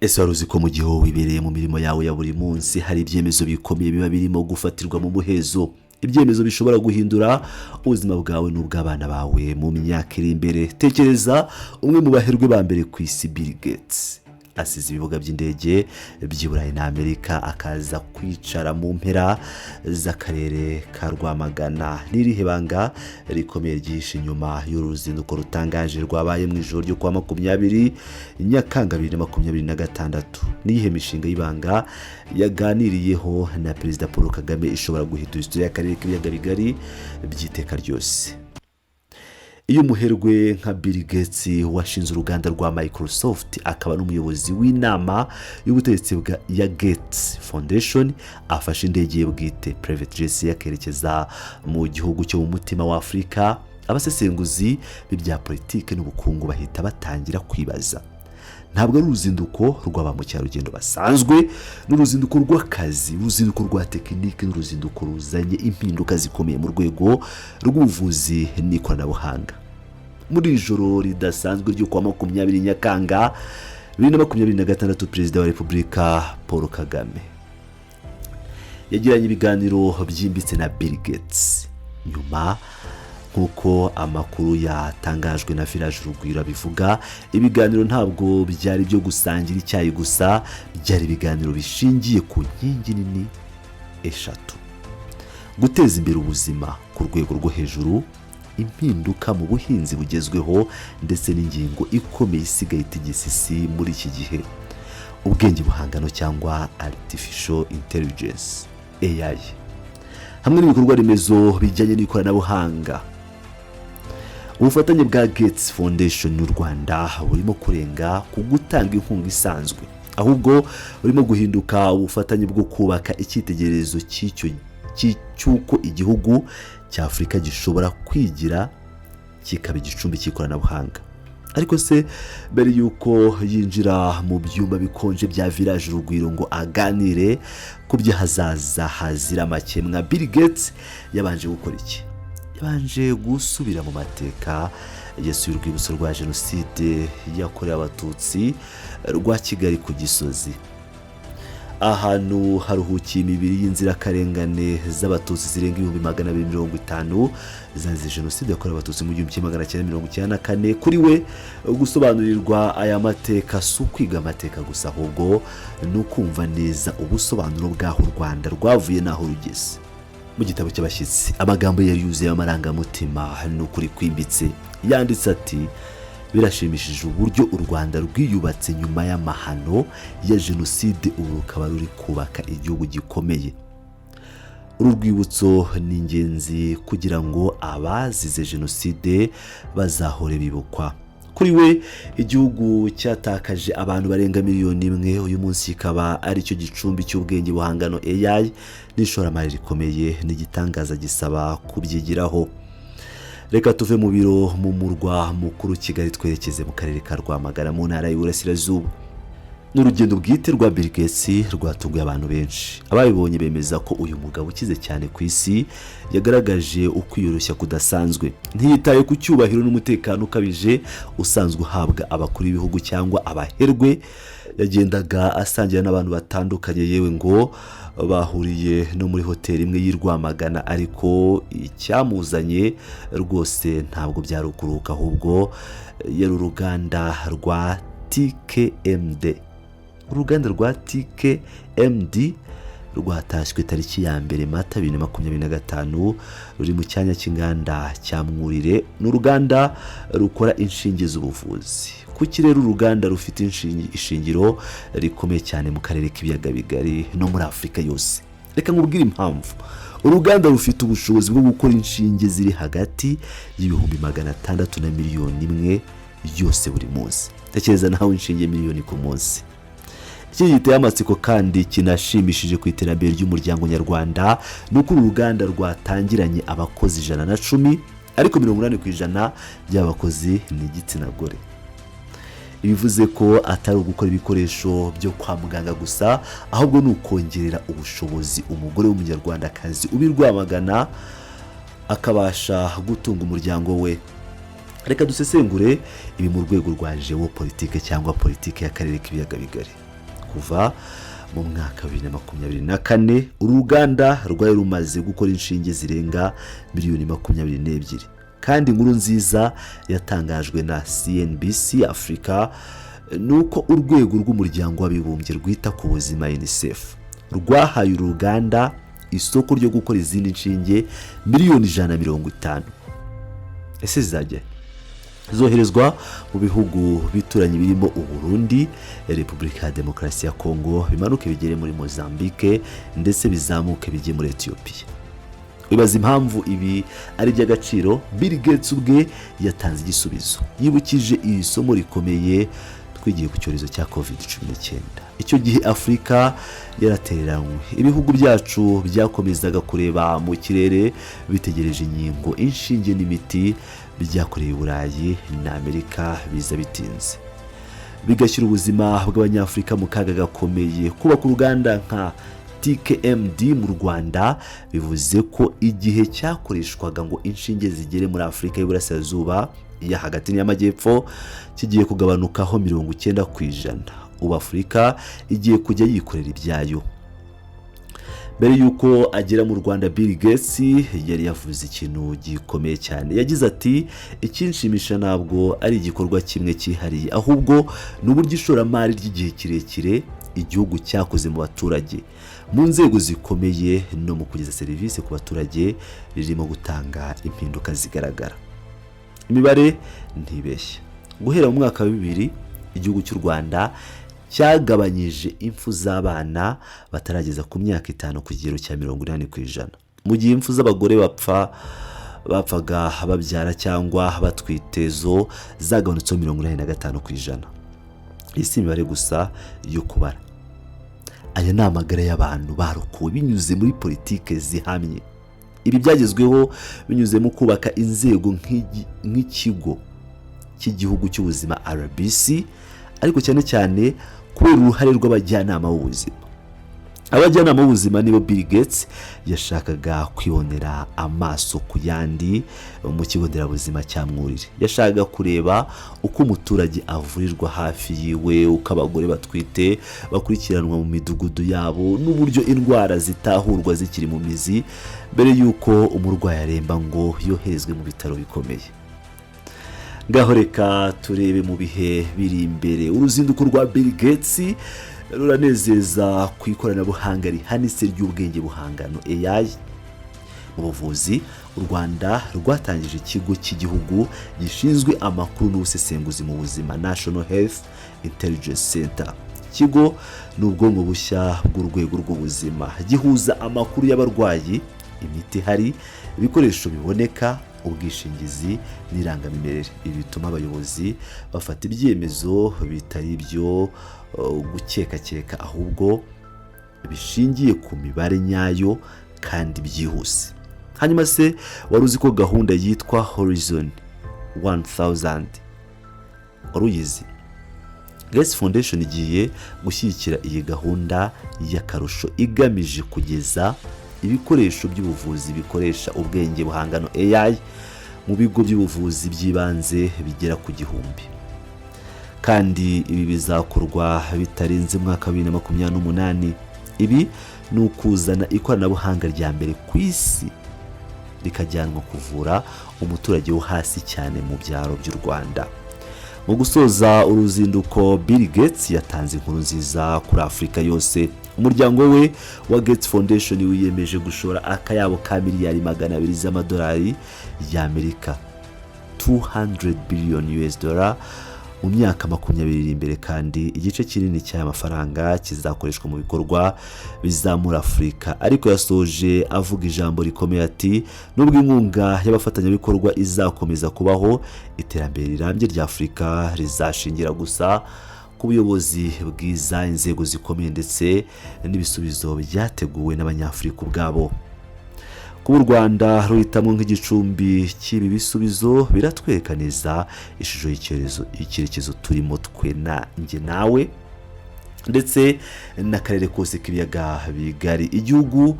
Ese wari uzi ko mu gihe wibereye mu mirimo yawe ya buri munsi hari ibyemezo bikomeye biba birimo gufatirwa mu muhezo? Ibyemezo bishobora guhindura ubuzima bwawe n'ubw'abana bawe mu myaka iri imbere. Tekereza umwe mu baherwe ba mbere ku isi, Bill Gates, asize ibibuga by'indege by'i Burayi na Amerika akaza kwicara mu mpera z'akarere ka Rwamagana. N'irihe banga rikomeye ryihishe inyuma y'uruzinduko rutangaje rwabaye mu ijoro ryo kwa 20 Nyakanga 2026? Niyihe mishinga y'ibanga yaganiriyeho na Perezida Paul Kagame ishobora guhindura isura y'akarere k'ibiyaga bigari by'iteka ryose? Iyo umuherwe nka Bill Gates washinze uruganda rwa Microsoft akaba n'umuyobozi w'inama y'ubutegetsi ya Gates Foundation afashe indege ye bwite private jet yakerekeza mu gihugu cyo mu mutima wa Afrika, abasesenguzi b'ibya politike n'ubukungu bahita batangira kwibaza, ntabwo ari uruzinduko rw'aba mukerarugendo basanzwe, n'uruzinduko rw'akazi, uruzinduko rwa tekinike, n'uruzinduko ruzanye impinduka zikomeye mu rwego rw'ubuvuzi n'ikoranabuhanga. Muri ijoro ridasanzwe ryo kwa 20 Nyakanga 2026, Perezida wa Repubulika Paul Kagame yagiranye ibiganiro byimbitse na Bill Gates. Nyuma, nk'uko amakuru yatangajwe na Village Urugwiro bivuga, ibiganiro ntabwo byari byo gusangira icyayi gusa, byari ibiganiro bishingiye ku nkingi nini eshatu: guteza imbere ubuzima ku rwego rwo hejuru, impinduka mu buhinzi bugezweho, ndetse n'ingingo ikomeye isigaye itigisa isi muri iki gihe: ubwenge buhangano cyangwa artificial intelligence AI, hamwe n'ibikorwa remezo bijyanye n'ikoranabuhanga. Ubufatanye bwa Gates Foundation n'u Rwanda burimo kurenga ku gutanga inkunga isanzwe, ahubwo burimo guhinduka ubufatanye bwo kubaka icyitegererezo cy'uko igihugu cya Afrika gishobora kwigira kikaba igicumbi cy'ikoranabuhanga. Ariko se mbere yuko yinjira mu byumba bikonje bya Village Urugwiro ngo aganire ku by'ahazaza hazira amakemwa, Bill Gates yabanje gukora iki? Yabanje gusubira mu mateka yasuye urwibutso rwa Jenoside yakorewe Abatutsi rwa Kigali ku Gisozi, ahantu haruhukiye imibiri y'inzirakarengane z'Abatutsi zirenga 250 zazize Jenoside yakorewe Abatutsi mu 1994. Kuri we gusobanurirwa aya mateka si ukwiga amateka gusa, ahubwo ni ukumva neza ubusobanuro bw'aho u Rwanda rwavuye n'aho rugeze. Mu gitabo cy'abashyitsi, amagambo yari yuzuye amarangamutima n'ukuri kwimbitse. Yanditse ati: birashimishije uburyo u Rwanda rwiyubatse nyuma y'amahano ya Jenoside, ubu rukaba ruri kubaka igihugu gikomeye. Uru rwibutso ni ingenzi kugira ngo abazize Jenoside bazahore bibukwa. Kuri we, igihugu cyatakaje abantu barenga 1 miliyoni, uyu munsi kikaba ari cyo gicumbi cy'ubwenge buhangano AI n'ishoramari rikomeye, n'igitangaza gisaba kubyigiraho. Reka tuve mu biro mu murwa mukuru Kigali twerekeze mu karere ka Rwamagana mu ntara y'Iburasirazuba. N'urugendo bwite rwa Bill Gates rwatunguye abantu benshi. Ababibonye bemeza ko uyu mugabo ukize cyane ku isi yagaragaje ukwiyoroshya kudasanzwe, ntiyitaye ku cyubahiro n'umutekano ukabije usanzwe uhabwa abakuru b'ibihugu cyangwa abaherwe. Yagendaga asangira n'abantu batandukanye, yewe ngo bahuriye no muri hoteli imwe y'i Rwamagana. Ariko icyamuzanye rwose ntabwo byari ukuruhuka, ahubwo yari uruganda rwa TKMD. Uruganda rwa TKMD rwatashywe tariki ya 1 Mata 2025 ruri mu cyanya cy'inganda cya Mwurire. N'uruganda rukora inshinge z'ubuvuzi. Kuki rero uruganda rufite ishingiro rikomeye cyane mu karere k'ibiyaga bigari no muri Afrika yose? Reka nkubwire impamvu. Uruganda rufite ubushobozi bwo gukora inshinge ziri hagati y'ibihumbi 600 na miliyoni 1 yose buri munsi. Tekereza nawe inshinge miliyoni ku munsi. Iki giteye amatsiko kandi kinashimishije ku iterambere ry'umuryango nyarwanda nuko uruganda rwatangiranye abakozi 110, ariko 80% by'abakozi ni igitsina gore. Ibivuze ko atari ugukora ibikoresho byo kwa muganga gusa, ahubwo ni ukongerera ubushobozi umugore w'umunyarwandakazi ubi Rwamagana akabasha gutunga umuryango we. Reka dusesengure ibi mu rwego rwa Geopolitical cyangwa politike y'akarere k'ibiyaga bigari. kuva mu mwaka wa 2024 uruganda rwari rumaze gukora inshinge zirenga miliyoni 22 kandi inkuru nziza yatangajwe na CNBC Africa nuko urwego rw'umuryango w'abibumbye rwita ku buzima UNICEF rwahaye uruganda isoko ryo gukora izindi nshinge miliyoni 150. Ese zizajya zoherezwa mu bihugu bituranye birimo Burundi, Repubulika ya Demokarasi ya Kongo, bimanuke bigere muri Mozambique ndetse bizamuke bijye muri Ethiopia. Wibaza impamvu ibi ari by'agaciro? Bill Gates ubwe yatanze igisubizo, yibukije iri somo rikomeye twigiye ku cyorezo cya COVID-19. Icyo gihe Afrika yaratereranywe, ibihugu byacu byakomezaga kureba mu kirere bitegereje inkingo, inshinge n'imiti byakoreye Burayi na Amerika biza bitinze, bigashyira ubuzima bw'abanyafrika mu kaga gakomeye. Kubaka uruganda nka TKMD mu Rwanda bivuze ko igihe cyakoreshwaga ngo inshinge zigere muri Afrika y'Iburasirazuba ya hagati n'Amajyepfo kigiye kugabanukaho 90%. Ubu Afrika igiye kujya yikorera ibyayo. Mbere yuko agera mu Rwanda, Bill Gates yari yavuze ikintu gikomeye cyane. Yagize ati ikinshimisha ntabwo ari igikorwa kimwe cyihariye, ahubwo n'uburyo ishoramari ry'igihe kirekire igihugu cyakoze mu baturage, mu nzego zikomeye no mu kugeza serivisi ku baturage ririmo gutanga impinduka zigaragara. Imibare ntibeshya. Guhera mu mwaka wa 2000 igihugu cy'u Rwanda cyagabanyije impfu z'abana batarageza ku myaka 5 ku kigero cya 80%, mu gihe impfu z'abagore bapfaga babyara cyangwa batwite zo zagabanutseho 85%. Isi imibare gusa yo kubara. Aya ni amagara y'abantu barokowe binyuze muri politike zihamye. Ibi byagezweho binyuze mu kubaka inzego nk'ikigo cy'igihugu cy'ubuzima RBC, ariko cyane cyane kubera uruhare rw'abajyanama b'ubuzima. Abajyanama b'ubuzima nibo Bill Gates yashakaga kwibonera amaso ku yandi mu kigo nderabuzima cya Mwurire. Yashakaga kureba uko umuturage avurirwa hafi yiwe, uko abagore batwite bakurikiranwa mu midugudu yabo, n'uburyo indwara zitahurwa zikiri mu mizi mbere yuko umurwayi aremba ngo yoherezwe mu bitaro bikomeye. Ngaho reka turebe mu bihe biri imbere. Uruzinduko rwa Bill Gates ruranezeza ku ikoranabuhanga rihanitse ry'ubwenge buhangano AI mu buvuzi. U Rwanda rwatangije ikigo cy'igihugu gishinzwe amakuru n'ubusesenguzi mu buzima, National Health Intelligence Center. Ikigo ni ubwonko bushya bw'urwego rw'ubuzima, gihuza amakuru y'abarwayi, imiti hari, ibikoresho biboneka, ubwishingizi n'irangamimerere. Ibi bituma abayobozi bafata ibyemezo bitari ibyo gukeka ahubwo bishingiye ku mibare nyayo kandi byihuse. Hanyuma se wari uzi ko gahunda yitwa Horizon 1000 waruyizi? Gates Foundation igiye gushyigikira iyi gahunda y'akarusho igamije kugeza ibikoresho by'ubuvuzi bikoresha ubwenge buhangano AI mu bigo by'ubuvuzi by'ibanze bigera ku 1000, kandi ibi bizakorwa bitarenze mwaka wa 2028. Ibi ni ukuzana ikoranabuhanga rya mbere ku isi rikajyanwa kuvura umuturage wo hasi cyane mu byaro by'u Rwanda. Mu gusoza uruzinduko, Bill Gates yatanze inkuru nziza kuri Afrika yose. Umuryango we wa Gates Foundation wiyemeje gushora akayabo ka miliyari 200 z'amadolari y'Amerika, $200 billion mu myaka 20 iri imbere, kandi igice kinini cy'aya mafaranga kizakoreshwa mu bikorwa bizamura Afrika. Ariko yasoje avuga ijambo rikomeye ati nubwo inkunga y'abafatanyabikorwa izakomeza kubaho, iterambere rirambye rya Afrika rizashingira gusa ku buyobozi bwiza, inzego zikomeye ndetse n'ibisubizo byateguwe n'abanyafrika ubwabo. Kuba u Rwanda ruhitamo nk'igicumbi cy'ibi bisubizo biratwereka neza ishusho y'icyerekezo turimo twe njye nawe ndetse n'akarere kose k'ibiyaga bigari. Igihugu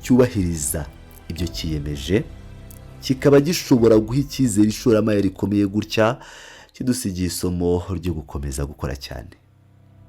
cyubahiriza ibyo kiyemeje kikaba gishobora guha icyizere ishoramari rikomeye gutya, kidusigiye isomo ryo gukomeza gukora cyane.